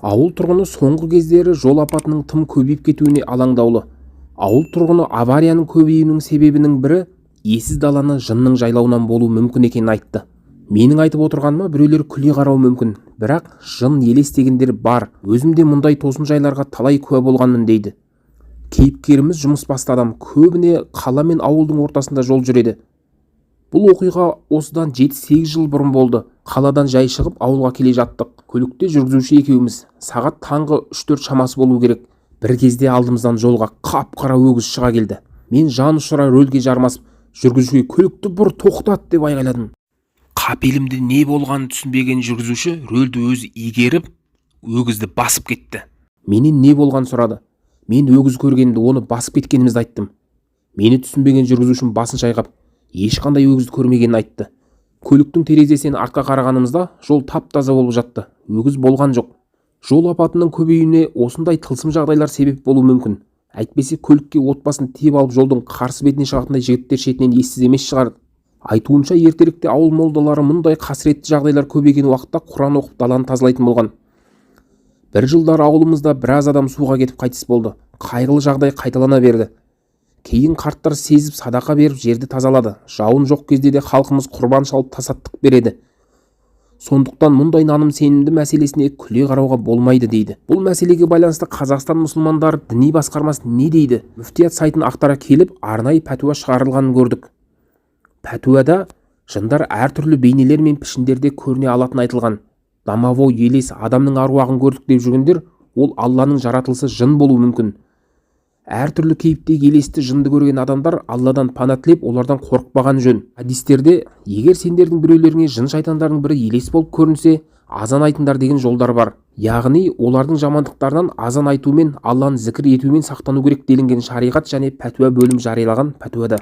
Ауыл тұрғыны соңғы кездері жол апатының тым көбейіп кетуіне алаңдаулы. Ауыл тұрғыны аварияның көбеюінің себебінің бірі иесіз даланы жынның жайлауынан болу мүмкін екенін айтты. Менің айтып отырғаныма біреулер күле қарау мүмкін, бірақ жын елестегендер бар. Өзім де мұндай тосын жайларға талай куә болғанмын дейді. Кейіпкеріміз жұмысбасты адам, көбіне қала мен ауылдың ортасында жол жүреді. Бұл оқиға осыдан 7-8 жыл бұрын болды. Қаладан жай шығып ауылға келе жаттық. Көлікте жүргізуші екеуміз. Сағат таңғы 3-4 шамасы болу керек. Бір кезде алдымыздан жолға қап-қара өгіз шыға келді. Мен жан ұшыра рөлге жармасып, жүргізушіге көлікті бұр, тоқтат деп айғайладым. Қапелімде не болғанын түсінбеген жүргізуші рөлді өзі игеріп, өгізді басып кетті. Менен не болғанын сұрады. Мен өгіз көргенімді, оны басып кеткенімізді айттым. Мені түсінбеген жүргізушім басын шайқап, ешқандай өгізді көрмегенін айтты. Көліктің терезесінен артқа қарағанымызда жол тап-таза болып жатты. Өгіз болған жоқ. Жол апатының көбеюіне осындай тылсым жағдайлар себеп болуы мүмкін. Әйтпесе көлікке отбасын тиеп алып жолдың қарсы бетіне шығатындай жігіттер шетінен ессіз емес шығар. Айтуынша ертеректе ауыл молдалары мұндай қасіретті жағдайлар көбейген уақытта Құран оқып даланы тазалайтын болған. Бір жылдар ауылымызда біраз адам суға кетіп қайтыс болды. Қайғылы жағдай қайталана берді. Кейін қарттар сезіп садақа беріп жерді тазалады. Жауын жоқ кезде де халқымыз құрбан шалып тасаттық береді. Сондықтан мұндай наным сенімді мәселесіне күле қарауға болмайды дейді. Бұл мәселеге байланысты Қазақстан мұсылмандары діни басқармасы не дейді? Мүфтият сайтын ақтара келіп, арнайы пәтуа шығарылғанын көрдік. Пәтуада жындар әртүрлі бейнелер мен пішіндерде көріне алатын айтылған. Домовой елес адамның аруағын көрдік деп жүргендер, ол Алланың жаратылысы жын болуы мүмкін. Әртүрлі кейіптегі елесті жынды көрген адамдар Алладан пана тілеп, олардан қорықпаған жөн. Хадистерде, егер сендердің біреулеріңе жын шайтандардың бірі елес болып көрінсе, азан айтыңдар деген жолдар бар. Яғни олардың жамандықтарынан азан айтумен, Алланы зікір етумен сақтану керек делінген шариғат және пәтуа бөлім жариялаған пәтуада.